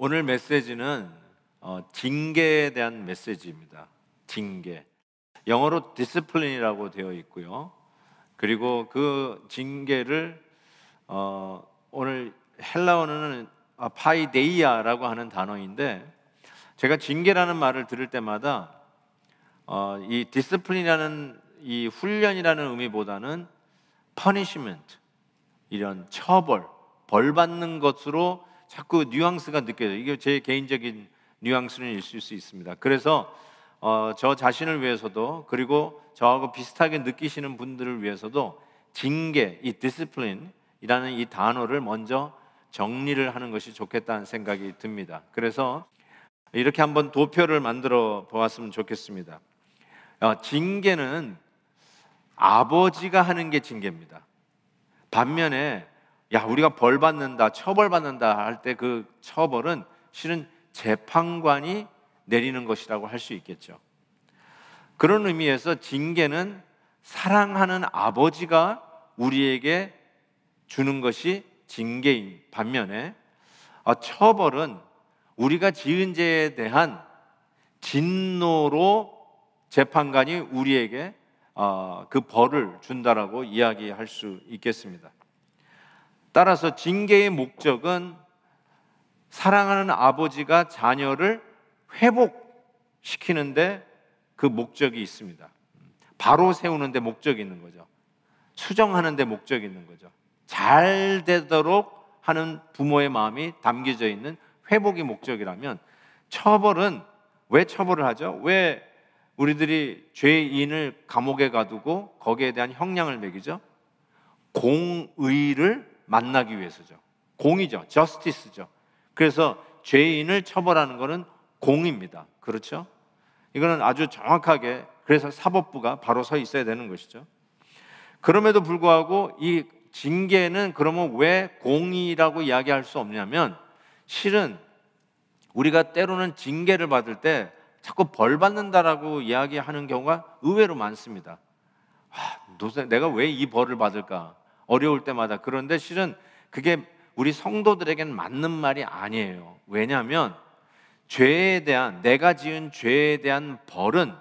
오늘 메시지는 징계에 대한 메시지입니다. 징계. 영어로 디스플린이라고 되어 있고요. 그리고 그 징계를 오늘 헬라어는 파이데이아라고 하는 단어인데, 제가 징계라는 말을 들을 때마다 이 디스플린이라는 이 훈련이라는 의미보다는 퍼니시먼트, 이런 처벌, 벌 받는 것으로 자꾸 뉘앙스가 느껴져요. 이게 제 개인적인 뉘앙스는 있을 수 있습니다. 그래서 저 자신을 위해서도, 그리고 저하고 비슷하게 느끼시는 분들을 위해서도 징계, 이 디스플린이라는 이 단어를 먼저 정리를 하는 것이 좋겠다는 생각이 듭니다. 그래서 이렇게 한번 도표를 만들어 보았으면 좋겠습니다. 징계는 아버지가 하는 게 징계입니다. 반면에 우리가 벌 받는다, 처벌 받는다 할 때 그 처벌은 실은 재판관이 내리는 것이라고 할 수 있겠죠. 그런 의미에서 징계는 사랑하는 아버지가 우리에게 주는 것이 징계인 반면에, 처벌은 우리가 지은 죄에 대한 진노로 재판관이 우리에게 그 벌을 준다라고 이야기할 수 있겠습니다. 따라서 징계의 목적은 사랑하는 아버지가 자녀를 회복시키는데 그 목적이 있습니다. 바로 세우는데 목적이 있는 거죠. 수정하는데 목적이 있는 거죠. 잘 되도록 하는 부모의 마음이 담겨져 있는 회복이 목적이라면, 처벌은 왜 처벌을 하죠? 왜 우리들이 죄인을 감옥에 가두고 거기에 대한 형량을 매기죠? 공의를 만나기 위해서죠. 공의죠. 저스티스죠. 그래서 죄인을 처벌하는 것은 공의입니다. 그렇죠? 이거는 아주 정확하게, 그래서 사법부가 바로 서 있어야 되는 것이죠. 그럼에도 불구하고 이 징계는 그러면 왜 공의라고 이야기할 수 없냐면, 실은 우리가 때로는 징계를 받을 때 자꾸 벌 받는다라고 이야기하는 경우가 의외로 많습니다. 도대체 내가 왜 이 벌을 받을까? 어려울 때마다. 그런데 실은 그게 우리 성도들에게는 맞는 말이 아니에요. 왜냐하면 죄에 대한, 내가 지은 죄에 대한 벌은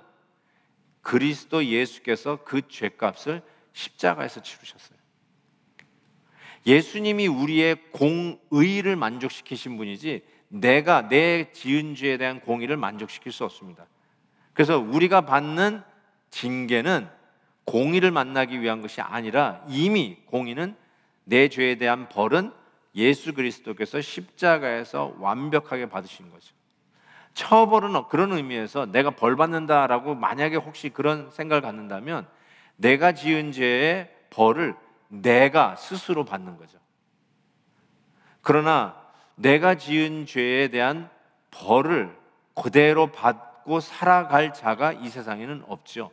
그리스도 예수께서 그 죄값을 십자가에서 치르셨어요. 예수님이 우리의 공의를 만족시키신 분이지 내가 내 지은 죄에 대한 공의를 만족시킬 수 없습니다. 그래서 우리가 받는 징계는 공의를 만나기 위한 것이 아니라, 이미 공의는, 내 죄에 대한 벌은 예수 그리스도께서 십자가에서 완벽하게 받으신 거죠. 처벌은 그런 의미에서 내가 벌 받는다라고 만약에 혹시 그런 생각을 갖는다면, 내가 지은 죄의 벌을 내가 스스로 받는 거죠. 그러나 내가 지은 죄에 대한 벌을 그대로 받고 살아갈 자가 이 세상에는 없죠.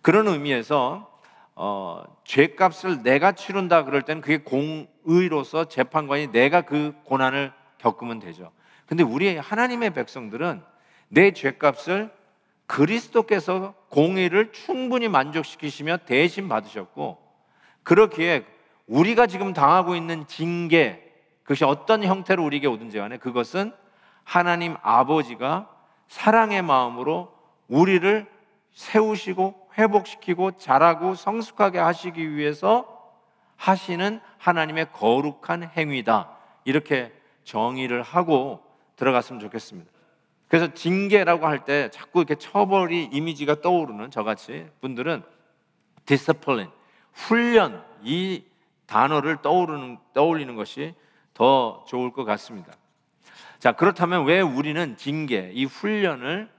그런 의미에서 죄값을 내가 치른다 그럴 때는 그게 공의로서 재판관이 내가 그 고난을 겪으면 되죠. 근데 우리 하나님의 백성들은 내 죄값을 그리스도께서 공의를 충분히 만족시키시며 대신 받으셨고, 그렇기에 우리가 지금 당하고 있는 징계, 그것이 어떤 형태로 우리에게 오든지 간에 그것은 하나님 아버지가 사랑의 마음으로 우리를 세우시고 회복시키고 자라고 성숙하게 하시기 위해서 하시는 하나님의 거룩한 행위다, 이렇게 정의를 하고 들어갔으면 좋겠습니다. 그래서 징계라고 할 때 자꾸 이렇게 처벌이 이미지가 떠오르는 저같이 분들은 디스플린, 훈련, 이 단어를 떠올리는 것이 더 좋을 것 같습니다. 자, 그렇다면 왜 우리는 징계, 이 훈련을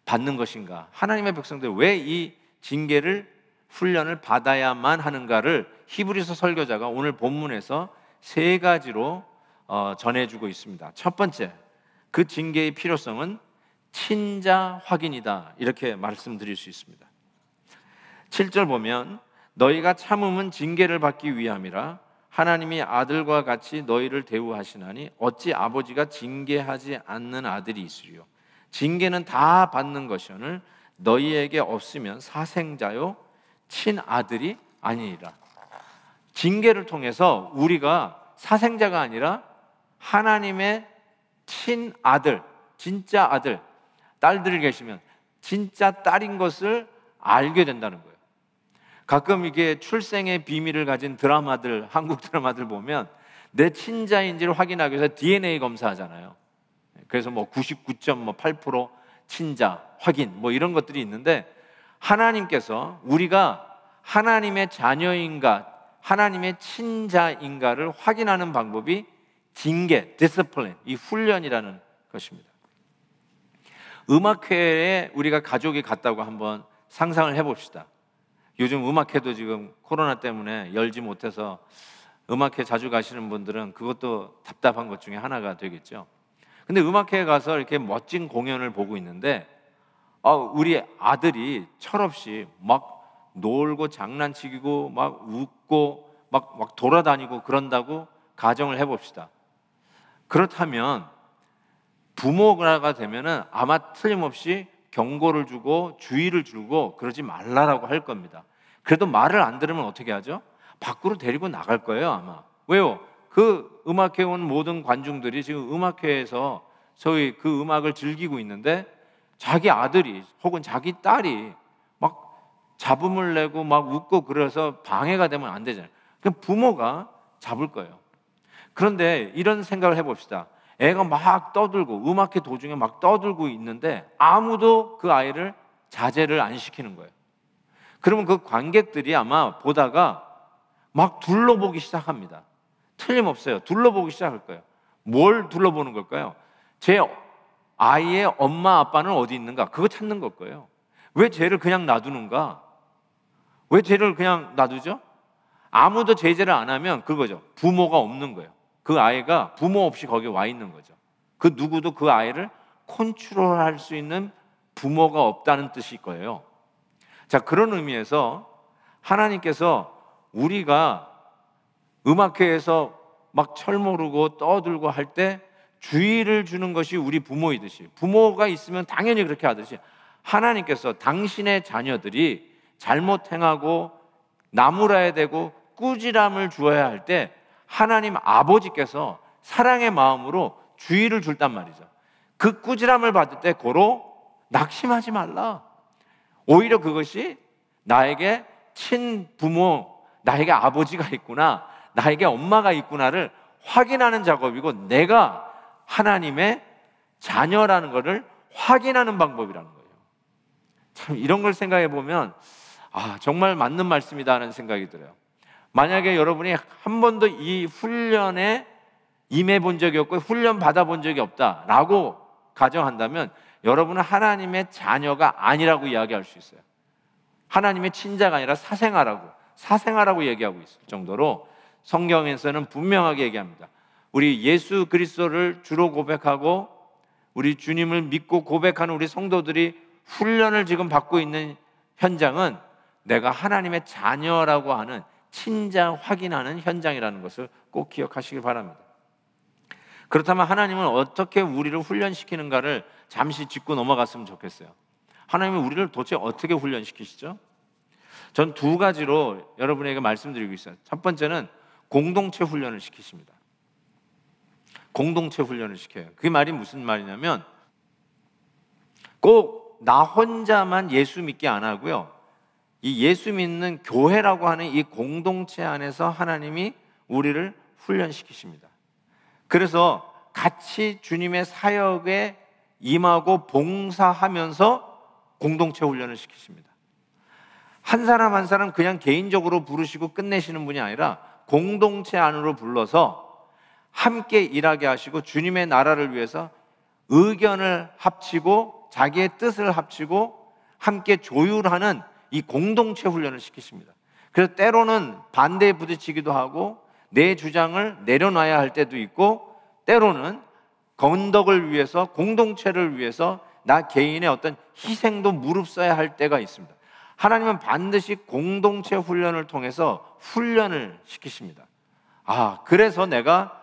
받는 것인가? 하나님의 백성들 왜 이 징계를, 훈련을 받아야만 하는가를 히브리서 설교자가 오늘 본문에서 세 가지로 전해주고 있습니다. 첫 번째, 그 징계의 필요성은 친자 확인이다, 이렇게 말씀드릴 수 있습니다. 7절 보면, 너희가 참음은 징계를 받기 위함이라 하나님이 아들과 같이 너희를 대우하시나니 어찌 아버지가 징계하지 않는 아들이 있으리요. 징계는 다 받는 것이오늘 너희에게 없으면 사생자요 친아들이 아니니라. 징계를 통해서 우리가 사생자가 아니라 하나님의 친아들, 진짜 아들, 딸들이 계시면 진짜 딸인 것을 알게 된다는 거예요. 가끔 이게 출생의 비밀을 가진 드라마들, 한국 드라마들 보면 내 친자인지를 확인하기 위해서 DNA 검사하잖아요. 그래서 뭐 99.8% 친자 확인 뭐 이런 것들이 있는데, 하나님께서 우리가 하나님의 자녀인가 하나님의 친자인가를 확인하는 방법이 징계, 디스플린, 이 훈련이라는 것입니다. 음악회에 우리가 가족이 갔다고 한번 상상을 해봅시다. 요즘 음악회도 지금 코로나 때문에 열지 못해서 음악회 자주 가시는 분들은 그것도 답답한 것 중에 하나가 되겠죠. 근데 음악회에 가서 이렇게 멋진 공연을 보고 있는데 우리 아들이 철없이 막 놀고 장난치고 막 웃고 막 돌아다니고 그런다고 가정을 해봅시다. 그렇다면 부모가 되면은 아마 틀림없이 경고를 주고 주의를 주고 그러지 말라라고 할 겁니다. 그래도 말을 안 들으면 어떻게 하죠? 밖으로 데리고 나갈 거예요, 아마. 왜요? 그 음악회 온 모든 관중들이 지금 음악회에서 소위 그 음악을 즐기고 있는데 자기 아들이 혹은 자기 딸이 막 잡음을 내고 막 웃고 그래서 방해가 되면 안 되잖아요. 그럼 부모가 잡을 거예요. 그런데 이런 생각을 해봅시다. 애가 막 떠들고 음악회 도중에 막 떠들고 있는데 아무도 그 아이를 자제를 안 시키는 거예요. 그러면 그 관객들이 아마 보다가 막 둘러보기 시작합니다. 틀림없어요. 둘러보기 시작할 거예요. 뭘 둘러보는 걸까요? 제 아이의 엄마 아빠는 어디 있는가? 그거 찾는 걸 거예요. 왜 쟤를 그냥 놔두는가? 왜 쟤를 그냥 놔두죠? 아무도 제재를 안 하면 그거죠. 부모가 없는 거예요. 그 아이가 부모 없이 거기 와 있는 거죠. 그 누구도 그 아이를 컨트롤할 수 있는 부모가 없다는 뜻일 거예요. 자, 그런 의미에서 하나님께서 우리가 음악회에서 막 철모르고 떠들고 할 때 주의를 주는 것이 우리 부모이듯이, 부모가 있으면 당연히 그렇게 하듯이 하나님께서 당신의 자녀들이 잘못 행하고 나무라야 되고 꾸지람을 주어야 할 때 하나님 아버지께서 사랑의 마음으로 주의를 줄단 말이죠. 그 꾸지람을 받을 때 고로 낙심하지 말라. 오히려 그것이 나에게 친부모, 나에게 아버지가 있구나, 나에게 엄마가 있구나를 확인하는 작업이고 내가 하나님의 자녀라는 것을 확인하는 방법이라는 거예요. 참 이런 걸 생각해 보면 정말 맞는 말씀이다 하는 생각이 들어요. 만약에 여러분이 한 번도 이 훈련에 임해 본 적이 없고 훈련 받아 본 적이 없다라고 가정한다면 여러분은 하나님의 자녀가 아니라고 이야기할 수 있어요. 하나님의 친자가 아니라 사생아라고 얘기하고 있을 정도로 성경에서는 분명하게 얘기합니다. 우리 예수 그리스도를 주로 고백하고 우리 주님을 믿고 고백하는 우리 성도들이 훈련을 지금 받고 있는 현장은 내가 하나님의 자녀라고 하는 친자 확인하는 현장이라는 것을 꼭 기억하시길 바랍니다. 그렇다면 하나님은 어떻게 우리를 훈련시키는가를 잠시 짚고 넘어갔으면 좋겠어요. 하나님은 우리를 도대체 어떻게 훈련시키시죠? 전 두 가지로 여러분에게 말씀드리고 있어요. 첫 번째는 공동체 훈련을 시키십니다. 공동체 훈련을 시켜요. 그 말이 무슨 말이냐면 꼭 나 혼자만 예수 믿게 안 하고요, 이 예수 믿는 교회라고 하는 이 공동체 안에서 하나님이 우리를 훈련시키십니다. 그래서 같이 주님의 사역에 임하고 봉사하면서 공동체 훈련을 시키십니다. 한 사람 한 사람 그냥 개인적으로 부르시고 끝내시는 분이 아니라 공동체 안으로 불러서 함께 일하게 하시고 주님의 나라를 위해서 의견을 합치고 자기의 뜻을 합치고 함께 조율하는 이 공동체 훈련을 시키십니다. 그래서 때로는 반대에 부딪히기도 하고 내 주장을 내려놔야 할 때도 있고 때로는 건덕을 위해서 공동체를 위해서 나 개인의 어떤 희생도 무릅써야 할 때가 있습니다. 하나님은 반드시 공동체 훈련을 통해서 훈련을 시키십니다. 그래서 내가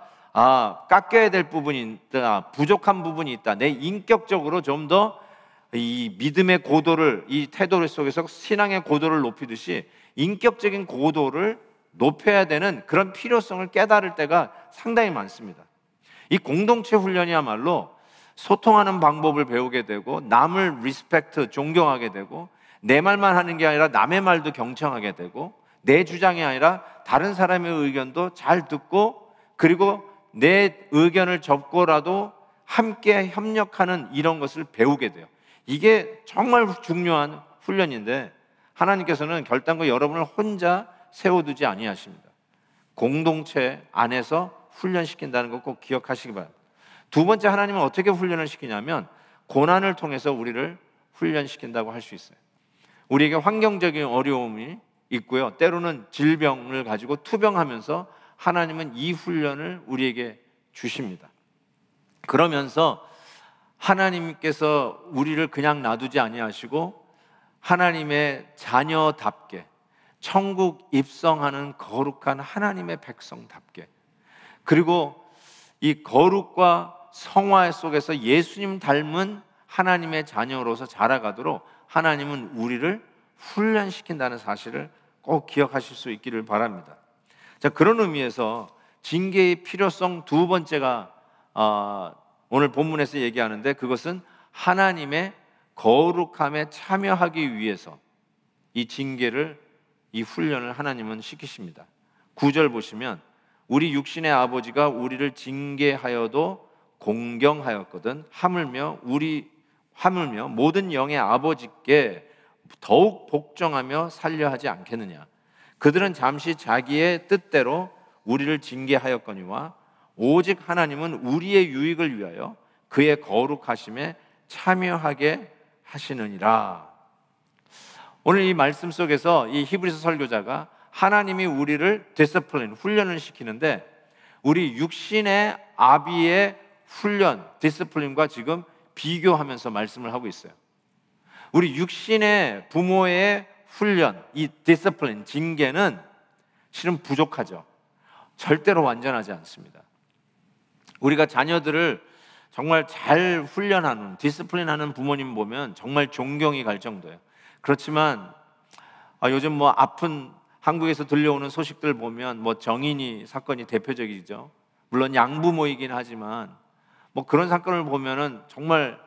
깎여야 될 부분이 있다, 부족한 부분이 있다, 내 인격적으로 좀 더 이 믿음의 고도를, 이 태도를 속에서 신앙의 고도를 높이듯이 인격적인 고도를 높여야 되는 그런 필요성을 깨달을 때가 상당히 많습니다. 이 공동체 훈련이야말로 소통하는 방법을 배우게 되고, 남을 리스펙트, 존경하게 되고, 내 말만 하는 게 아니라 남의 말도 경청하게 되고, 내 주장이 아니라 다른 사람의 의견도 잘 듣고, 그리고 내 의견을 접고라도 함께 협력하는 이런 것을 배우게 돼요. 이게 정말 중요한 훈련인데, 하나님께서는 결단코 여러분을 혼자 세워두지 아니하십니다. 공동체 안에서 훈련시킨다는 거 꼭 기억하시기 바랍니다. 두 번째, 하나님은 어떻게 훈련을 시키냐면 고난을 통해서 우리를 훈련시킨다고 할 수 있어요. 우리에게 환경적인 어려움이 있고요, 때로는 질병을 가지고 투병하면서 하나님은 이 훈련을 우리에게 주십니다. 그러면서 하나님께서 우리를 그냥 놔두지 아니하시고 하나님의 자녀답게, 천국 입성하는 거룩한 하나님의 백성답게, 그리고 이 거룩과 성화 속에서 예수님 닮은 하나님의 자녀로서 자라가도록 하나님은 우리를 훈련시킨다는 사실을 꼭 기억하실 수 있기를 바랍니다. 자, 그런 의미에서 징계의 필요성 두 번째가 오늘 본문에서 얘기하는데, 그것은 하나님의 거룩함에 참여하기 위해서 이 징계를, 이 훈련을 하나님은 시키십니다. 9절 보시면 우리 육신의 아버지가 우리를 징계하여도 공경하였거든 하물며 모든 영의 아버지께 더욱 복종하며 살려 하지 않겠느냐. 그들은 잠시 자기의 뜻대로 우리를 징계하였거니와 오직 하나님은 우리의 유익을 위하여 그의 거룩하심에 참여하게 하시느니라. 오늘 이 말씀 속에서 이 히브리서 설교자가 하나님이 우리를 디스플린, 훈련을 시키는데, 우리 육신의 아비의 훈련, 디스플린과 지금 비교하면서 말씀을 하고 있어요. 우리 육신의 부모의 훈련, 이 디스플린, 징계는 실은 부족하죠. 절대로 완전하지 않습니다. 우리가 자녀들을 정말 잘 훈련하는, 디스플린하는 부모님 보면 정말 존경이 갈 정도예요. 그렇지만 요즘 뭐 아픈 한국에서 들려오는 소식들 보면 뭐 정인이 사건이 대표적이죠. 물론 양부모이긴 하지만 뭐 그런 사건을 보면은 정말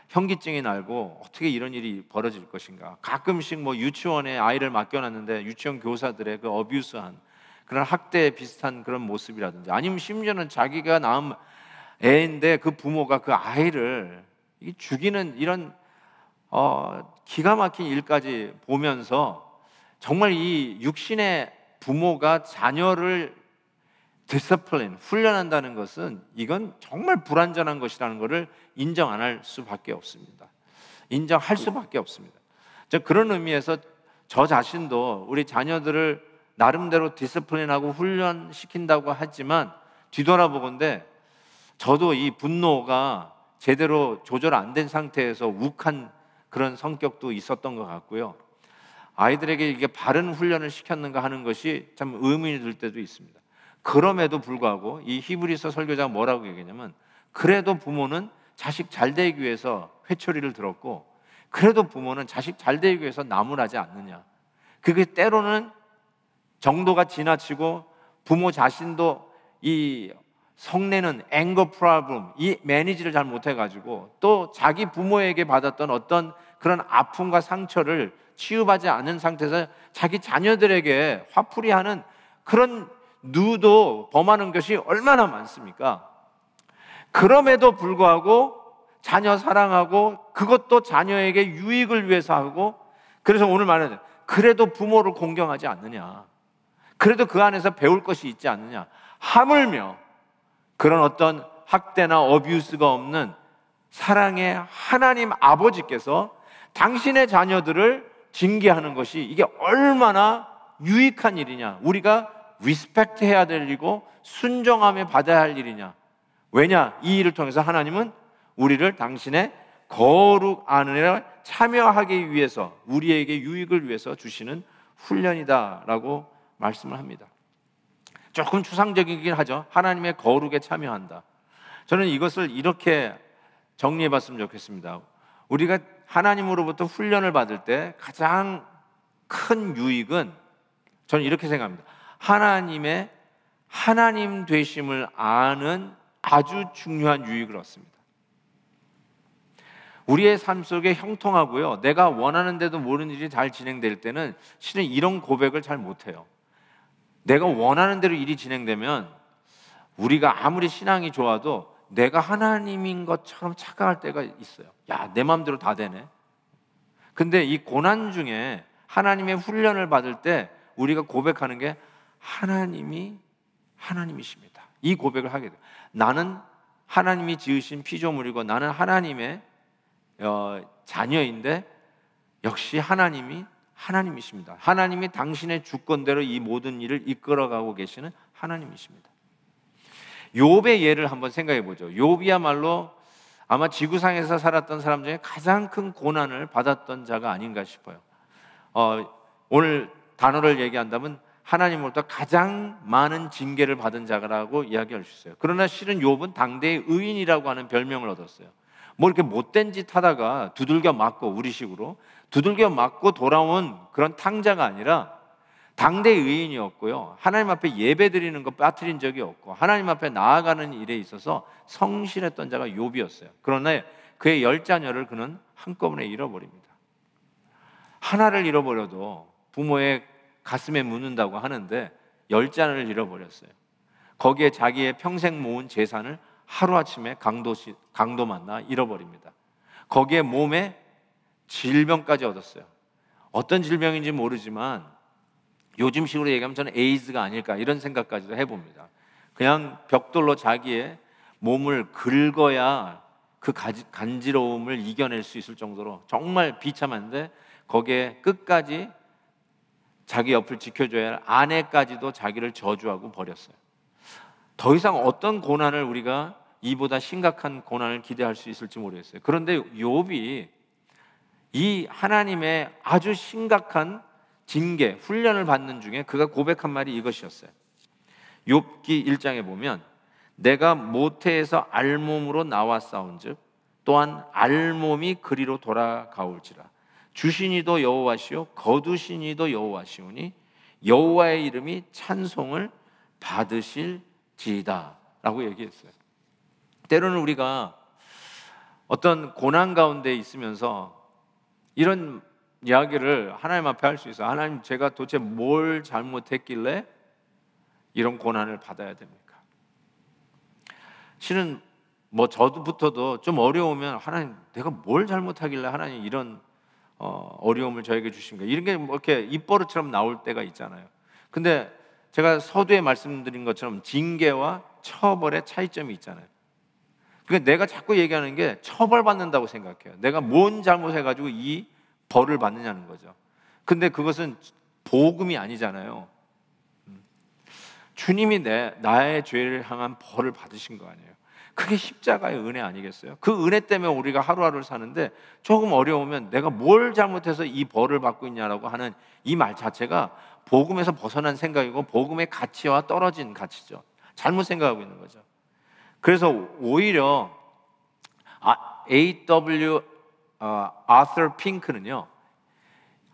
현기증이 날고, 어떻게 이런 일이 벌어질 것인가. 가끔씩 뭐 유치원에 아이를 맡겨놨는데 유치원 교사들의 그 어뷰스한 그런 학대 비슷한 그런 모습이라든지, 아니면 심지어는 자기가 낳은 애인데 그 부모가 그 아이를 죽이는 이런 기가 막힌 일까지 보면서, 정말 이 육신의 부모가 자녀를 디스플린, 훈련한다는 것은 이건 정말 불완전한 것이라는 것을 인정 안 할 수밖에 없습니다. 인정할 수밖에 없습니다. 그런 의미에서 저 자신도 우리 자녀들을 나름대로 디스플린하고 훈련시킨다고 하지만, 뒤돌아보건대 저도 이 분노가 제대로 조절 안 된 상태에서 욱한 그런 성격도 있었던 것 같고요. 아이들에게 이게 바른 훈련을 시켰는가 하는 것이 참 의문이 들 때도 있습니다. 그럼에도 불구하고 이 히브리서 설교자가 뭐라고 얘기하냐면, 그래도 부모는 자식 잘 되기 위해서 회초리를 들었고, 그래도 부모는 자식 잘 되기 위해서 나무라지 않느냐. 그게 때로는 정도가 지나치고 부모 자신도 이 성내는 앵거 프로블럼, 이 매니지를 잘 못해가지고 또 자기 부모에게 받았던 어떤 그런 아픔과 상처를 치유하지 않은 상태에서 자기 자녀들에게 화풀이하는 그런 누도 범하는 것이 얼마나 많습니까? 그럼에도 불구하고 자녀 사랑하고, 그것도 자녀에게 유익을 위해서 하고, 그래서 오늘 말하는, 그래도 부모를 공경하지 않느냐, 그래도 그 안에서 배울 것이 있지 않느냐, 하물며 그런 어떤 학대나 어뷰스가 없는 사랑의 하나님 아버지께서 당신의 자녀들을 징계하는 것이 이게 얼마나 유익한 일이냐, 우리가 리스펙트 해야 될 일이고 순종하며 받아야 할 일이냐. 왜냐? 이 일을 통해서 하나님은 우리를 당신의 거룩 안에 참여하기 위해서, 우리에게 유익을 위해서 주시는 훈련이다라고 말씀을 합니다. 조금 추상적이긴 하죠. 하나님의 거룩에 참여한다. 저는 이것을 이렇게 정리해 봤으면 좋겠습니다. 우리가 하나님으로부터 훈련을 받을 때 가장 큰 유익은, 저는 이렇게 생각합니다. 하나님의 하나님 되심을 아는 아주 중요한 유익을 얻습니다. 우리의 삶 속에 형통하고요, 내가 원하는데도 모르는 일이 잘 진행될 때는 실은 이런 고백을 잘 못해요. 내가 원하는 대로 일이 진행되면 우리가 아무리 신앙이 좋아도 내가 하나님인 것처럼 착각할 때가 있어요. 야, 내 마음대로 다 되네. 근데 이 고난 중에 하나님의 훈련을 받을 때 우리가 고백하는 게 하나님이십니다. 이 고백을 하게 돼요. 나는 하나님이 지으신 피조물이고 나는 하나님의 자녀인데 역시 하나님이십니다. 하나님이 당신의 주권대로 이 모든 일을 이끌어가고 계시는 하나님이십니다. 욥의 예를 한번 생각해 보죠. 욥이야말로 아마 지구상에서 살았던 사람 중에 가장 큰 고난을 받았던 자가 아닌가 싶어요. 오늘 단어를 얘기한다면 하나님으로부터 가장 많은 징계를 받은 자라고 이야기할 수 있어요. 그러나 실은 욥은 당대의 의인이라고 하는 별명을 얻었어요. 뭐 이렇게 못된 짓 하다가 두들겨 맞고, 우리식으로 두들겨 맞고 돌아온 그런 탕자가 아니라 당대의 의인이었고요, 하나님 앞에 예배 드리는 거 빠뜨린 적이 없고 하나님 앞에 나아가는 일에 있어서 성실했던 자가 욥이었어요. 그러나 그의 10자녀를 그는 한꺼번에 잃어버립니다. 하나를 잃어버려도 부모의 가슴에 묻는다고 하는데 10자녀를 잃어버렸어요. 거기에 자기의 평생 모은 재산을 하루아침에 강도 만나 잃어버립니다. 거기에 몸에 질병까지 얻었어요. 어떤 질병인지 모르지만 요즘식으로 얘기하면 저는 에이즈가 아닐까 이런 생각까지도 해봅니다. 그냥 벽돌로 자기의 몸을 긁어야 그 간지러움을 이겨낼 수 있을 정도로 정말 비참한데 거기에 끝까지 자기 옆을 지켜줘야 할 아내까지도 자기를 저주하고 버렸어요. 더 이상 어떤 고난을 우리가 이보다 심각한 고난을 기대할 수 있을지 모르겠어요. 그런데 욥이 이 하나님의 아주 심각한 징계, 훈련을 받는 중에 그가 고백한 말이 이것이었어요. 욥기 1장에 보면 내가 모태에서 알몸으로 나왔사온즉 또한 알몸이 그리로 돌아가올지라 주시니도 여호와시요 거두시니도 여호와시오니 여호와의 이름이 찬송을 받으실지이다 라고 얘기했어요. 때로는 우리가 어떤 고난 가운데 있으면서 이런 이야기를 하나님 앞에 할 수 있어요. 하나님, 제가 도대체 뭘 잘못했길래 이런 고난을 받아야 됩니까? 실은 뭐 저부터도 좀 어려우면 하나님, 내가 뭘 잘못하길래 하나님 이런 어려움을 저에게 주십니까? 이런 게 뭐 이렇게 입버릇처럼 나올 때가 있잖아요. 근데 제가 서두에 말씀드린 것처럼 징계와 처벌의 차이점이 있잖아요. 그러니까 내가 자꾸 얘기하는 게 처벌받는다고 생각해요. 내가 뭔 잘못해가지고 이 벌을 받느냐는 거죠. 근데 그것은 복음이 아니잖아요. 주님이 나의 죄를 향한 벌을 받으신 거 아니에요. 그게 십자가의 은혜 아니겠어요? 그 은혜 때문에 우리가 하루하루를 사는데 조금 어려우면 내가 뭘 잘못해서 이 벌을 받고 있냐라고 하는 이 말 자체가 복음에서 벗어난 생각이고 복음의 가치와 떨어진 가치죠. 잘못 생각하고 있는 거죠. 그래서 오히려 A.W. 아서 핑크는요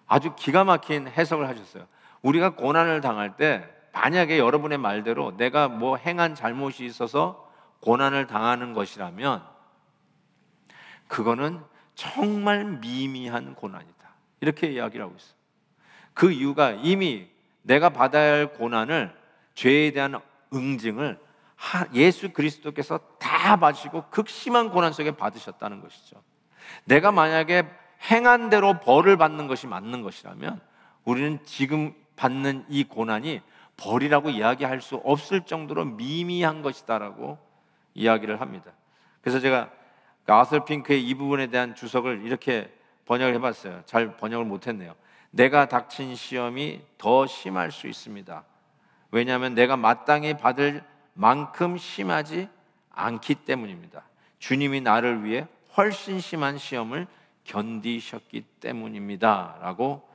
아주 기가 막힌 해석을 하셨어요. 우리가 고난을 당할 때 만약에 여러분의 말대로 내가 뭐 행한 잘못이 있어서 고난을 당하는 것이라면 그거는 정말 미미한 고난이다 이렇게 이야기를 하고 있어요. 그 이유가 이미 내가 받아야 할 고난을, 죄에 대한 응징을 예수 그리스도께서 다 받으시고 극심한 고난 속에 받으셨다는 것이죠. 내가 만약에 행한 대로 벌을 받는 것이 맞는 것이라면 우리는 지금 받는 이 고난이 벌이라고 이야기할 수 없을 정도로 미미한 것이다라고 이야기를 합니다. 그래서 제가 아서 핑크의 이 부분에 대한 주석을 이렇게 번역을 해봤어요. 잘 번역을 못했네요. 내가 닥친 시험이 더 심할 수 있습니다. 왜냐하면 내가 마땅히 받을 만큼 심하지 않기 때문입니다. 주님이 나를 위해 훨씬 심한 시험을 견디셨기 때문입니다 라고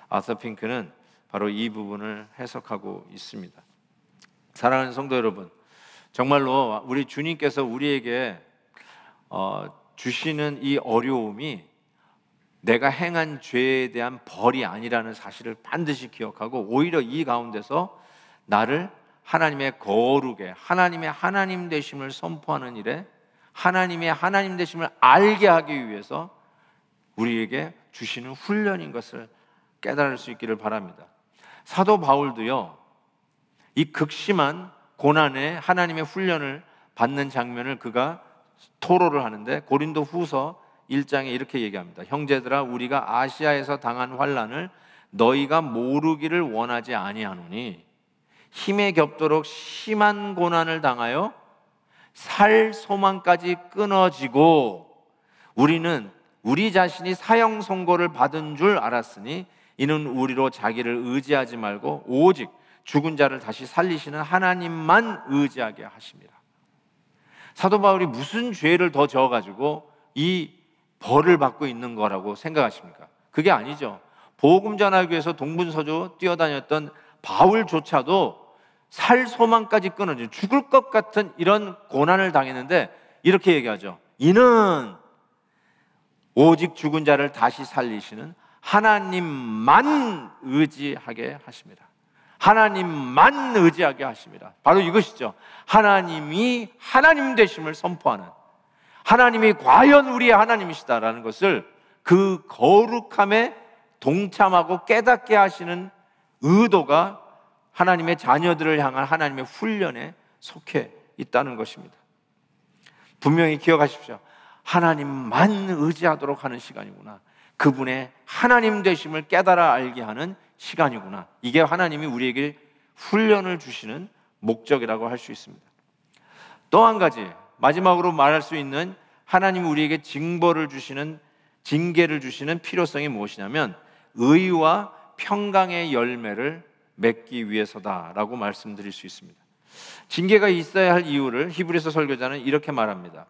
아서 핑크는 바로 이 부분을 해석하고 있습니다. 사랑하는 성도 여러분, 정말로 우리 주님께서 우리에게 주시는 이 어려움이 내가 행한 죄에 대한 벌이 아니라는 사실을 반드시 기억하고 오히려 이 가운데서 나를 하나님의 거룩에, 하나님의 하나님 되심을 선포하는 일에 하나님의 하나님 되심을 알게 하기 위해서 우리에게 주시는 훈련인 것을 깨달을 수 있기를 바랍니다. 사도 바울도요, 이 극심한 고난에 하나님의 훈련을 받는 장면을 그가 토로를 하는데 고린도 후서 1장에 이렇게 얘기합니다. 형제들아, 우리가 아시아에서 당한 환난을 너희가 모르기를 원하지 아니하노니 힘에 겹도록 심한 고난을 당하여 살 소망까지 끊어지고 우리는 우리 자신이 사형 선고를 받은 줄 알았으니 이는 우리로 자기를 의지하지 말고 오직 죽은 자를 다시 살리시는 하나님만 의지하게 하십니다. 사도 바울이 무슨 죄를 더 져가지고 이 벌을 받고 있는 거라고 생각하십니까? 그게 아니죠. 복음 전하기 위해서 동분서주 뛰어다녔던 바울조차도 살 소망까지 끊어진 죽을 것 같은 이런 고난을 당했는데 이렇게 얘기하죠. 이는 오직 죽은 자를 다시 살리시는 하나님만 의지하게 하십니다. 하나님만 의지하게 하십니다. 바로 이것이죠. 하나님이 하나님 되심을 선포하는, 하나님이 과연 우리의 하나님이시다라는 것을 그 거룩함에 동참하고 깨닫게 하시는 의도가 하나님의 자녀들을 향한 하나님의 훈련에 속해 있다는 것입니다. 분명히 기억하십시오. 하나님만 의지하도록 하는 시간이구나. 그분의 하나님 되심을 깨달아 알게 하는 시간이구나. 이게 하나님이 우리에게 훈련을 주시는 목적이라고 할 수 있습니다. 또 한 가지 마지막으로 말할 수 있는 하나님이 우리에게 징벌을 주시는, 징계를 주시는 필요성이 무엇이냐면 의와 평강의 열매를 맺기 위해서다라고 말씀드릴 수 있습니다. 징계가 있어야 할 이유를 히브리서 설교자는 이렇게 말합니다.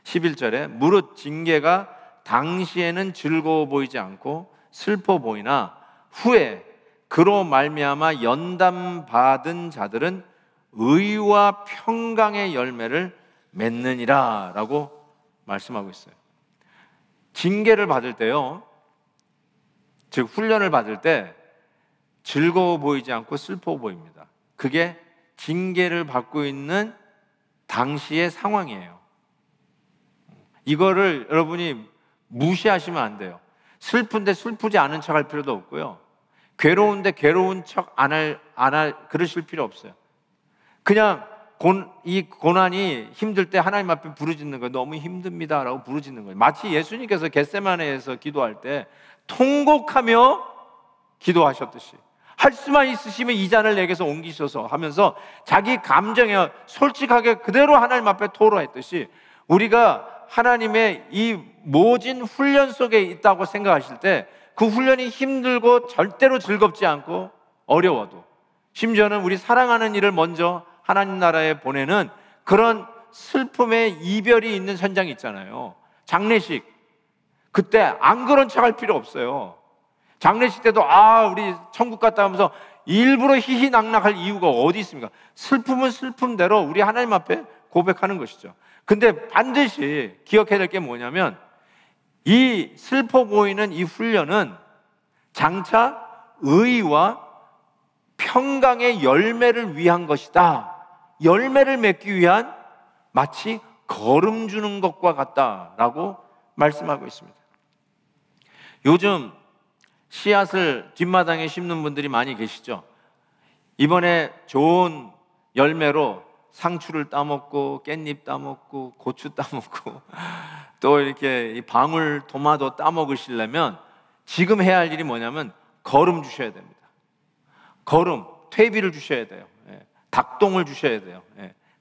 11절에 무릇 징계가 당시에는 즐거워 보이지 않고 슬퍼 보이나 후에 그로 말미암아 연단받은 자들은 의와 평강의 열매를 맺느니라 라고 말씀하고 있어요. 징계를 받을 때요, 즉 훈련을 받을 때 즐거워 보이지 않고 슬퍼 보입니다. 그게 징계를 받고 있는 당시의 상황이에요. 이거를 여러분이 무시하시면 안 돼요. 슬픈데 슬프지 않은 척 할 필요도 없고요. 괴로운데 괴로운 척 안 그러실 필요 없어요. 그냥 이 고난이 힘들 때 하나님 앞에 부르짖는 거예요. 너무 힘듭니다 라고 부르짖는 거예요. 마치 예수님께서 겟세마네에서 기도할 때 통곡하며 기도하셨듯이 할 수만 있으시면 이 잔을 내게서 옮기셔서 하면서 자기 감정에 솔직하게 그대로 하나님 앞에 토로했듯이 우리가 하나님의 이 모진 훈련 속에 있다고 생각하실 때 그 훈련이 힘들고 절대로 즐겁지 않고 어려워도, 심지어는 우리 사랑하는 일을 먼저 하나님 나라에 보내는 그런 슬픔의 이별이 있는 현장이 있잖아요. 장례식, 그때 안 그런 척 할 필요 없어요. 장례식 때도 우리 천국 갔다 하면서 일부러 희희낙낙할 이유가 어디 있습니까? 슬픔은 슬픔대로 우리 하나님 앞에 고백하는 것이죠. 근데 반드시 기억해야 될 게 뭐냐면 이 슬퍼 보이는 이 훈련은 장차 의와 평강의 열매를 위한 것이다. 열매를 맺기 위한 마치 거름 주는 것과 같다라고 말씀하고 있습니다. 요즘 씨앗을 뒷마당에 심는 분들이 많이 계시죠. 이번에 좋은 열매로 상추를 따먹고 깻잎 따먹고 고추 따먹고 또 이렇게 방울 토마토 따먹으시려면 지금 해야 할 일이 뭐냐면 거름 주셔야 됩니다. 거름, 퇴비를 주셔야 돼요. 닭똥을 주셔야 돼요.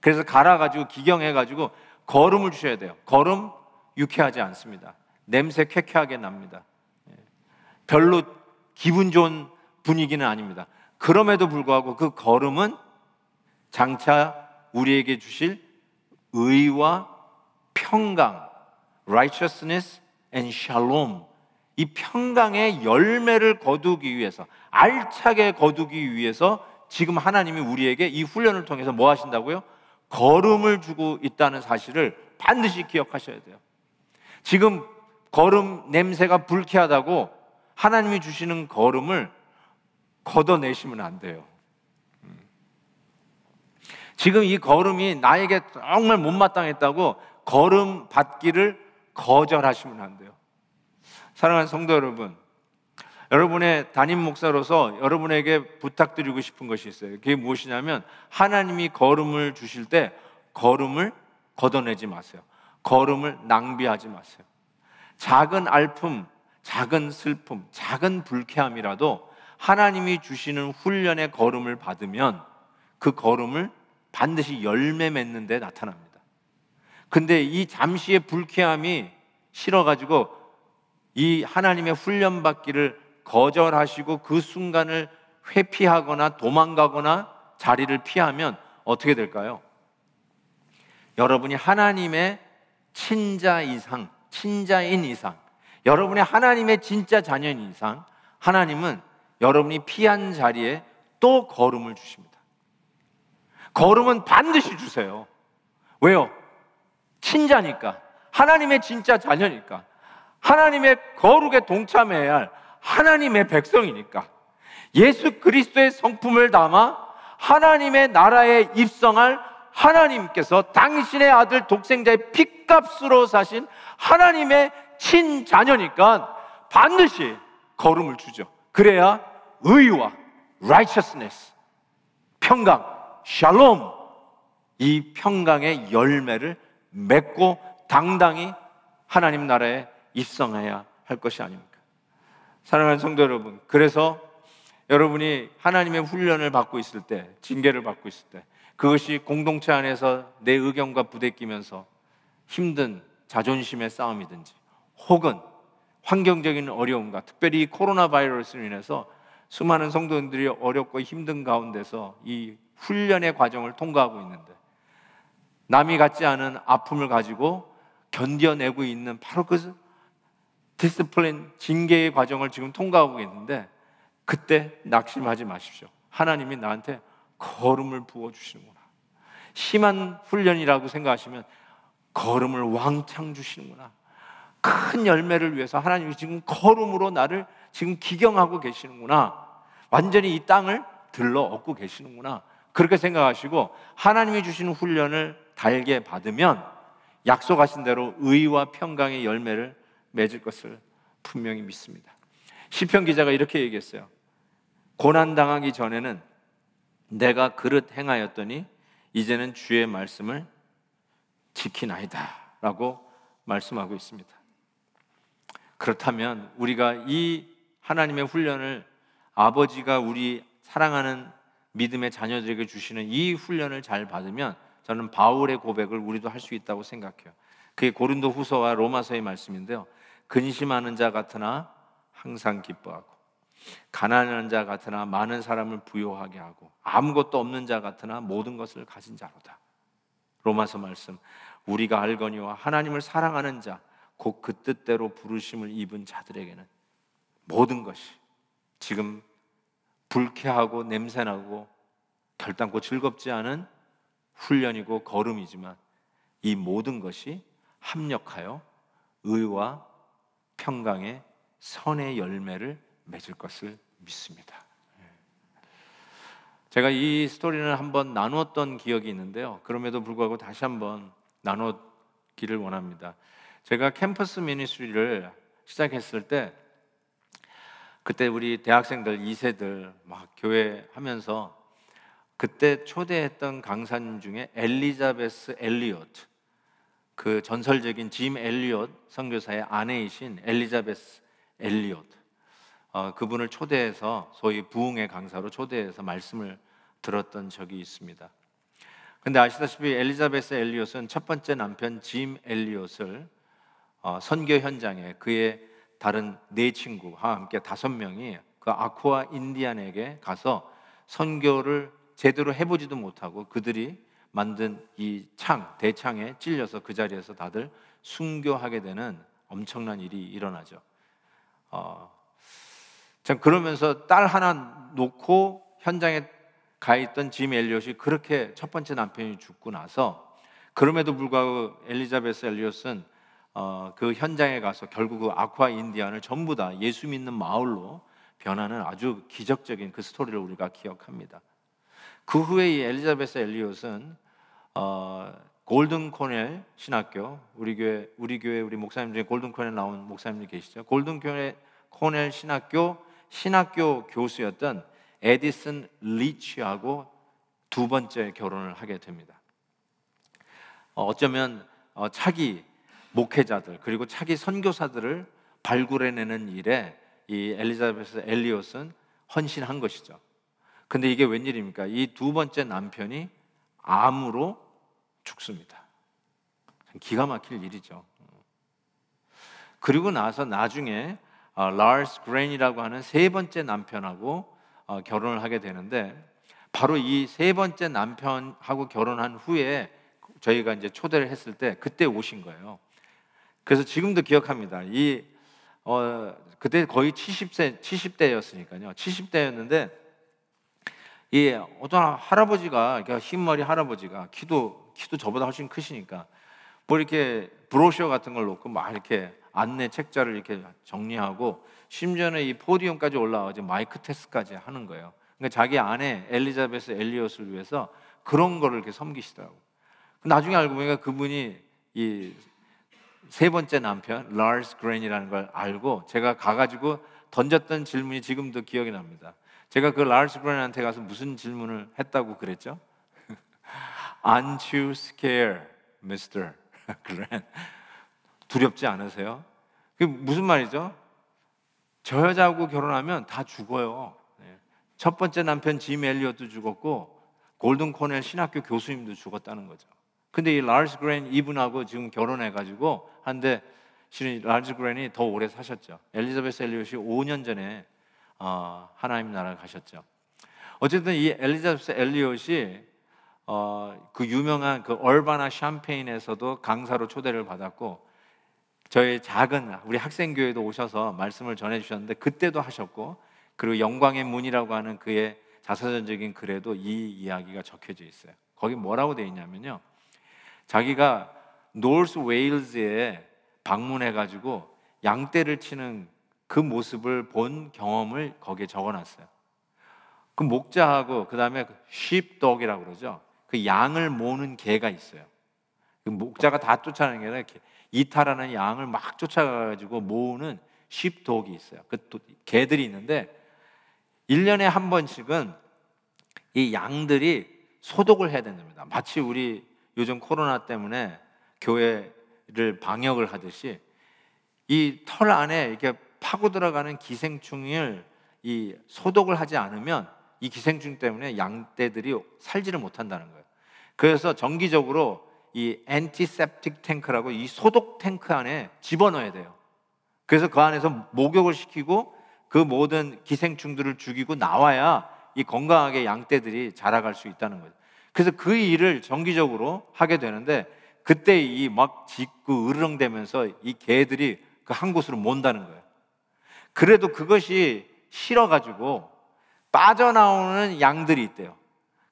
그래서 갈아가지고 기경해가지고 거름을 주셔야 돼요. 거름 유쾌하지 않습니다. 냄새 쾌쾌하게 납니다. 별로 기분 좋은 분위기는 아닙니다. 그럼에도 불구하고 그 거름은 장차 우리에게 주실 의와 평강, righteousness and shalom, 이 평강의 열매를 거두기 위해서, 알차게 거두기 위해서 지금 하나님이 우리에게 이 훈련을 통해서 뭐 하신다고요? 거름을 주고 있다는 사실을 반드시 기억하셔야 돼요. 지금 거름 냄새가 불쾌하다고 하나님이 주시는 거름을 걷어내시면 안 돼요. 지금 이 걸음이 나에게 정말 못마땅했다고 걸음 받기를 거절하시면 안 돼요. 사랑하는 성도 여러분, 여러분의 담임 목사로서 여러분에게 부탁드리고 싶은 것이 있어요. 그게 무엇이냐면 하나님이 걸음을 주실 때 걸음을 걷어내지 마세요. 걸음을 낭비하지 마세요. 작은 아픔, 작은 슬픔, 작은 불쾌함이라도 하나님이 주시는 훈련의 걸음을 받으면 그 걸음을 반드시 열매 맺는 데 나타납니다. 근데 이 잠시의 불쾌함이 싫어가지고 이 하나님의 훈련 받기를 거절하시고 그 순간을 회피하거나 도망가거나 자리를 피하면 어떻게 될까요? 여러분이 하나님의 친자인 이상, 여러분이 하나님의 진짜 자녀인 이상, 하나님은 여러분이 피한 자리에 또 걸음을 주십니다. 걸음은 반드시 주세요. 왜요? 친자니까, 하나님의 진짜 자녀니까, 하나님의 거룩에 동참해야 할 하나님의 백성이니까, 예수 그리스도의 성품을 담아 하나님의 나라에 입성할 하나님께서 당신의 아들 독생자의 핏값으로 사신 하나님의 친자녀니까 반드시 걸음을 주죠. 그래야 의와 righteousness, 평강, 샬롬, 이 평강의 열매를 맺고 당당히 하나님 나라에 입성해야 할 것이 아닙니까? 사랑하는 성도 여러분, 그래서 여러분이 하나님의 훈련을 받고 있을 때, 징계를 받고 있을 때, 그것이 공동체 안에서 내 의견과 부대끼면서 힘든 자존심의 싸움이든지, 혹은 환경적인 어려움과, 특별히 이 코로나 바이러스로 인해서 수많은 성도님들이 어렵고 힘든 가운데서 이 훈련의 과정을 통과하고 있는데, 남이 갖지 않은 아픔을 가지고 견뎌내고 있는 바로 그 디스플린, 징계의 과정을 지금 통과하고 있는데, 그때 낙심하지 마십시오. 하나님이 나한테 걸음을 부어주시는구나. 심한 훈련이라고 생각하시면 걸음을 왕창 주시는구나. 큰 열매를 위해서 하나님이 지금 걸음으로 나를 지금 기경하고 계시는구나. 완전히 이 땅을 들러 얻고 계시는구나. 그렇게 생각하시고 하나님이 주시는 훈련을 달게 받으면 약속하신 대로 의와 평강의 열매를 맺을 것을 분명히 믿습니다. 시편 기자가 이렇게 얘기했어요. 고난당하기 전에는 내가 그릇 행하였더니 이제는 주의 말씀을 지키나이다 라고 말씀하고 있습니다. 그렇다면 우리가 이 하나님의 훈련을, 아버지가 우리 사랑하는 믿음의 자녀들에게 주시는 이 훈련을 잘 받으면 저는 바울의 고백을 우리도 할 수 있다고 생각해요. 그게 고린도 후서와 로마서의 말씀인데요. 근심하는 자 같으나 항상 기뻐하고, 가난한 자 같으나 많은 사람을 부요하게 하고, 아무것도 없는 자 같으나 모든 것을 가진 자로다. 로마서 말씀, 우리가 알거니와 하나님을 사랑하는 자, 곧 그 뜻대로 부르심을 입은 자들에게는 모든 것이, 지금 불쾌하고 냄새나고 결단코 즐겁지 않은 훈련이고 걸음이지만 이 모든 것이 합력하여 의와 평강의 선의 열매를 맺을 것을 믿습니다. 제가 이 스토리를 한번 나누었던 기억이 있는데요. 그럼에도 불구하고 다시 한번 나누기를 원합니다. 제가 캠퍼스 미니스트리를 시작했을 때, 그때 우리 대학생들 2세들 막 교회 하면서 그때 초대했던 강사님 중에 엘리자베스 엘리엇, 그 전설적인 짐 엘리엇 선교사의 아내이신 엘리자베스 엘리엇, 그분을 초대해서 소위 부흥의 강사로 초대해서 말씀을 들었던 적이 있습니다. 근데 아시다시피 엘리자베스 엘리엇은 첫 번째 남편 짐 엘리엇을 선교 현장에 그의 다른 네 친구와 함께 5명이 그 아쿠아 인디안에게 가서 선교를 제대로 해보지도 못하고 그들이 만든 이 대창에 찔려서 그 자리에서 다들 순교하게 되는 엄청난 일이 일어나죠. 참 그러면서 딸 하나 놓고 현장에 가 있던 짐 엘리엇이 그렇게 첫 번째 남편이 죽고 나서, 그럼에도 불구하고 엘리자베스 엘리엇은 그 현장에 가서 결국 그 아쿠아 인디안을 전부 다 예수 믿는 마을로 변하는 아주 기적적인 그 스토리를 우리가 기억합니다. 그 후에 이 엘리자베스 엘리엇은 골든 코넬 신학교, 우리 교회 우리 목사님 중에 골든 코넬 나온 목사님들 계시죠? 골든 코넬 신학교 교수였던 에디슨 리치하고 두 번째 결혼을 하게 됩니다. 어쩌면 차기 목회자들 그리고 차기 선교사들을 발굴해내는 일에 이 엘리자베스 엘리엇은 헌신한 것이죠. 근데 이게 웬일입니까? 이 두 번째 남편이 암으로 죽습니다. 기가 막힐 일이죠. 그리고 나서 나중에 라스 그레인이라고 하는 세 번째 남편하고 결혼을 하게 되는데, 바로 이 세 번째 남편하고 결혼한 후에 저희가 이제 초대를 했을 때 그때 오신 거예요. 그래서 지금도 기억합니다. 그때 거의 70대였으니까요. 70대였는데 이 어떤 할아버지가, 그러니까 흰머리 할아버지가 키도 저보다 훨씬 크시니까 뭐 이렇게 브로셔 같은 걸 놓고 막 이렇게 안내 책자를 이렇게 정리하고, 심지어는 이 포디움까지 올라와서 마이크 테스트까지 하는 거예요. 그러니까 자기 아내 엘리자베스 엘리엇을 위해서 그런 거를 이렇게 섬기시더라고요. 나중에 알고 보니까 그분이 이 세 번째 남편 라스 그레인이라는 걸 알고, 제가 가가지고 던졌던 질문이 지금도 기억이 납니다. 제가 그 라스 그레인한테 가서 무슨 질문을 했다고 그랬죠? Aren't you scared, Mr. 그레인? 두렵지 않으세요? 그게 무슨 말이죠? 저 여자하고 결혼하면 다 죽어요. 첫 번째 남편 짐 엘리엇도 죽었고 골든 코넬 신학교 교수님도 죽었다는 거죠. 근데 이 라스 그레인 이분하고 지금 결혼해가지고 한데, 실은 라스 그레인이 더 오래 사셨죠. 엘리자베스 엘리엇이 5년 전에 하나님 나라를 가셨죠. 어쨌든 이 엘리자베스 엘리엇이 그 유명한 그 얼바나 샴페인에서도 강사로 초대를 받았고, 저희 작은 우리 학생교회도 오셔서 말씀을 전해주셨는데 그때도 하셨고, 그리고 영광의 문이라고 하는 그의 자서전적인 글에도 이 이야기가 적혀져 있어요. 거기 뭐라고 되어 있냐면요, 자기가 노스 웨일즈에 방문해가지고 양떼를 치는 그 모습을 본 경험을 거기에 적어놨어요. 그 목자하고 그 다음에 sheepdog이라고 그러죠. 그 양을 모으는 개가 있어요. 그 목자가 다 쫓아내는 게 아니라 이탈하는 양을 막 쫓아가가지고 모으는 sheepdog이 있어요. 그 개들이 있는데 1년에 한 번씩은 이 양들이 소독을 해야 된답니다. 마치 우리 요즘 코로나 때문에 교회를 방역을 하듯이 이 털 안에 이렇게 파고 들어가는 기생충을 이 소독을 하지 않으면 이 기생충 때문에 양떼들이 살지를 못한다는 거예요. 그래서 정기적으로 이 엔티세프틱 탱크라고 이 소독 탱크 안에 집어넣어야 돼요. 그래서 그 안에서 목욕을 시키고 그 모든 기생충들을 죽이고 나와야 이 건강하게 양떼들이 자라갈 수 있다는 거죠. 그래서 그 일을 정기적으로 하게 되는데, 그때 이 막 짖고 으르렁대면서 이 개들이 그 한 곳으로 모은다는 거예요. 그래도 그것이 싫어가지고 빠져나오는 양들이 있대요.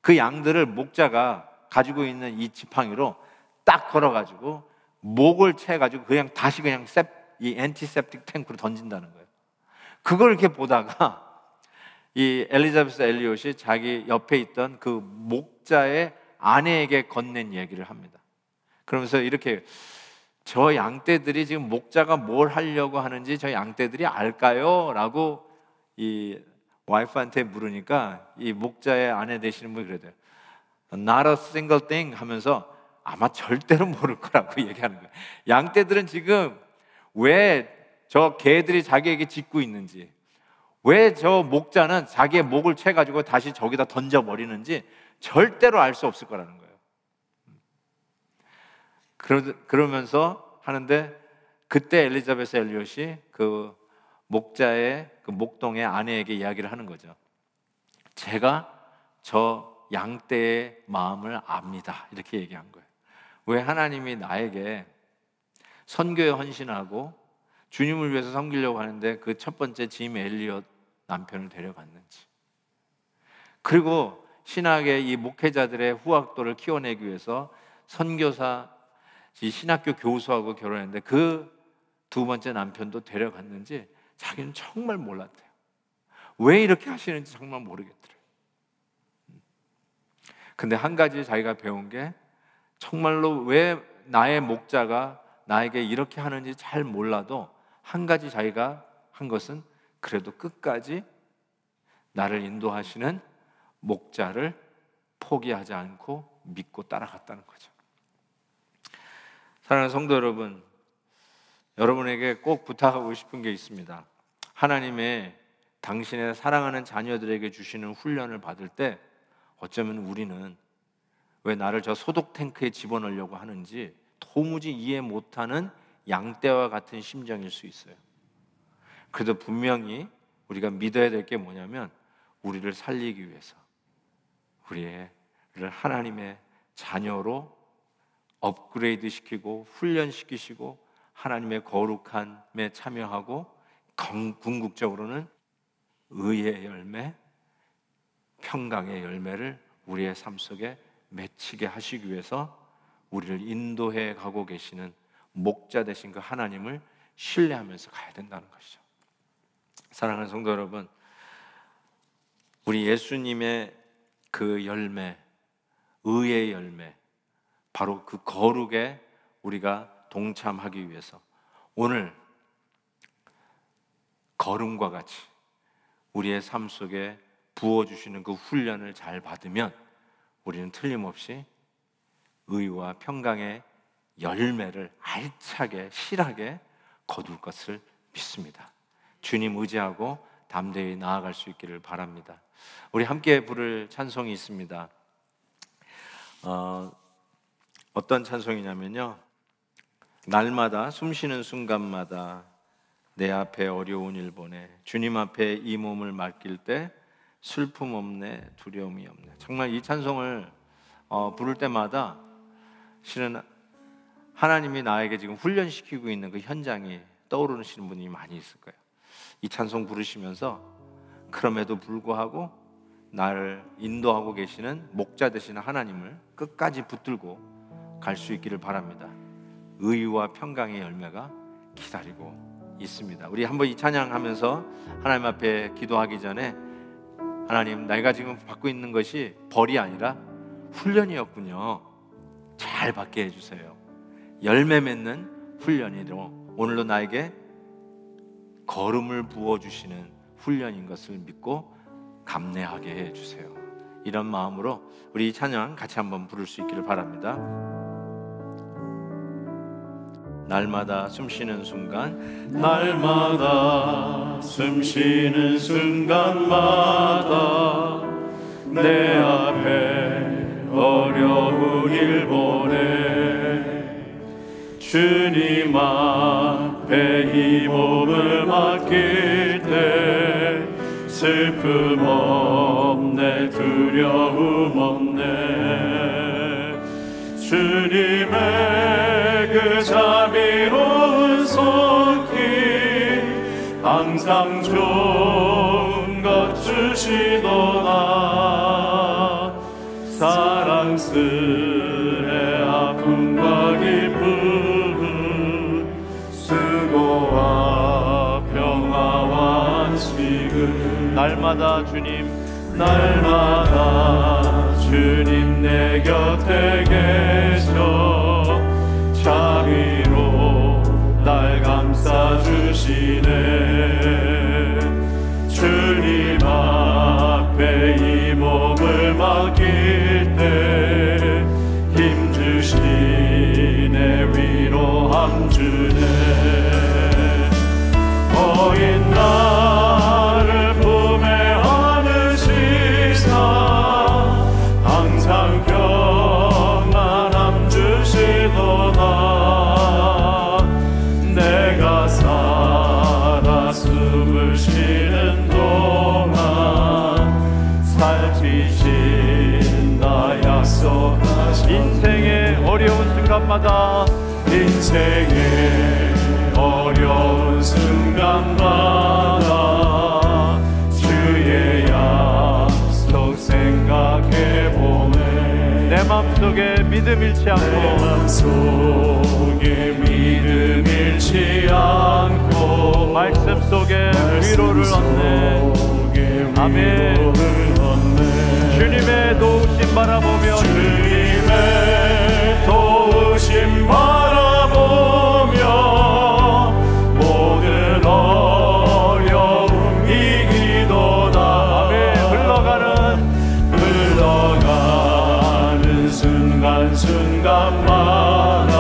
그 양들을 목자가 가지고 있는 이 지팡이로 딱 걸어가지고 목을 채가지고 그냥 다시 그냥 이 엔티셉틱 탱크로 던진다는 거예요. 그걸 이렇게 보다가 이 엘리자베스 엘리엇이 자기 옆에 있던 그 목자의 아내에게 건넨 얘기를 합니다. 그러면서 이렇게, 저 양떼들이 지금 목자가 뭘 하려고 하는지 저 양떼들이 알까요? 라고 이 와이프한테 물으니까 이 목자의 아내 되시는 분이 그러대요. Not a single thing 하면서 아마 절대로 모를 거라고 얘기하는 거예요. 양떼들은 지금 왜 저 개들이 자기에게 짖고 있는지, 왜 저 목자는 자기의 목을 채가지고 다시 저기다 던져버리는지 절대로 알 수 없을 거라는 거예요. 그러면서 하는데, 그때 엘리자베스 엘리엇이 그 목자의 그 목동의 아내에게 이야기를 하는 거죠. 제가 저 양떼의 마음을 압니다. 이렇게 얘기한 거예요. 왜 하나님이 나에게 선교에 헌신하고 주님을 위해서 섬기려고 하는데 그 첫 번째 짐 엘리엇 남편을 데려갔는지, 그리고 신학의 이 목회자들의 후학도를 키워내기 위해서 선교사, 이 신학교 교수하고 결혼했는데 그 두 번째 남편도 데려갔는지 자기는 정말 몰랐대요. 왜 이렇게 하시는지 정말 모르겠더래요. 근데 한 가지 자기가 배운 게 정말로 왜 나의 목자가 나에게 이렇게 하는지 잘 몰라도 한 가지 자기가 한 것은 그래도 끝까지 나를 인도하시는 목자를 포기하지 않고 믿고 따라갔다는 거죠. 사랑하는 성도 여러분, 여러분에게 꼭 부탁하고 싶은 게 있습니다. 하나님의 당신의 사랑하는 자녀들에게 주시는 훈련을 받을 때 어쩌면 우리는 왜 나를 저 소독 탱크에 집어넣으려고 하는지 도무지 이해 못하는 양떼와 같은 심정일 수 있어요. 그래도 분명히 우리가 믿어야 될 게 뭐냐면 우리를 살리기 위해서 우리를 하나님의 자녀로 업그레이드 시키고 훈련시키시고 하나님의 거룩함에 참여하고 궁극적으로는 의의 열매, 평강의 열매를 우리의 삶 속에 맺히게 하시기 위해서 우리를 인도해 가고 계시는 목자 되신 그 하나님을 신뢰하면서 가야 된다는 것이죠. 사랑하는 성도 여러분, 우리 예수님의 그 열매, 의의 열매, 바로 그 거룩에 우리가 동참하기 위해서 오늘 걸음과 같이 우리의 삶 속에 부어주시는 그 훈련을 잘 받으면 우리는 틀림없이 의와 평강의 열매를 알차게 실하게 거둘 것을 믿습니다. 주님 의지하고 담대히 나아갈 수 있기를 바랍니다. 우리 함께 부를 찬송이 있습니다. 어떤 찬송이냐면요, 날마다 숨쉬는 순간마다 내 앞에 어려운 일 보내 주님 앞에 이 몸을 맡길 때 슬픔 없네 두려움이 없네. 정말 이 찬송을 부를 때마다 실은 하나님이 나에게 지금 훈련시키고 있는 그 현장이 떠오르시는 분이 많이 있을 거예요. 이 찬송 부르시면서 그럼에도 불구하고 나를 인도하고 계시는 목자 되시는 하나님을 끝까지 붙들고 갈 수 있기를 바랍니다. 의와 평강의 열매가 기다리고 있습니다. 우리 한번 이 찬양하면서 하나님 앞에 기도하기 전에 하나님, 내가 지금 받고 있는 것이 벌이 아니라 훈련이었군요. 잘 받게 해주세요. 열매 맺는 훈련이로 오늘도 나에게 걸음을 부어주시는 훈련인 것을 믿고 감내하게 해주세요. 이런 마음으로 우리 이 찬양 같이 한번 부를 수 있기를 바랍니다. 날마다 숨쉬는 순간, 날마다 숨쉬는 순간마다 내 앞에 어려운 일 보내 주님 앞에 이 몸을 맡길 때 슬픔 없네 두려움 없네. 주님의 그 자비로운 손길 항상 좋은 것 주시도다. 사랑스레 아픔과 기쁨 수고와 평화와 안식을 날마다 주님 내 곁에 계셔 자비로 날 감싸주시네. 주님 앞에 이 몸을 맡길 때 힘주시네 위로함 주네. 거인 나를 품에 안으시사 항상 평안함 주시도다. 내가 살아 숨을 쉬는 동안 살피신다 약속하신 인생의 어려운 순간마다 주의 약속 생각해보네. 내 맘속에 믿음 잃지 않고 말씀 속에 위로를 얻네. 아멘. 주님의 주님의 도우심 바라보며 주님의 도우심 바라보며 모든 어려움 이기도다. 아멘. 흘러가는 순간순간마다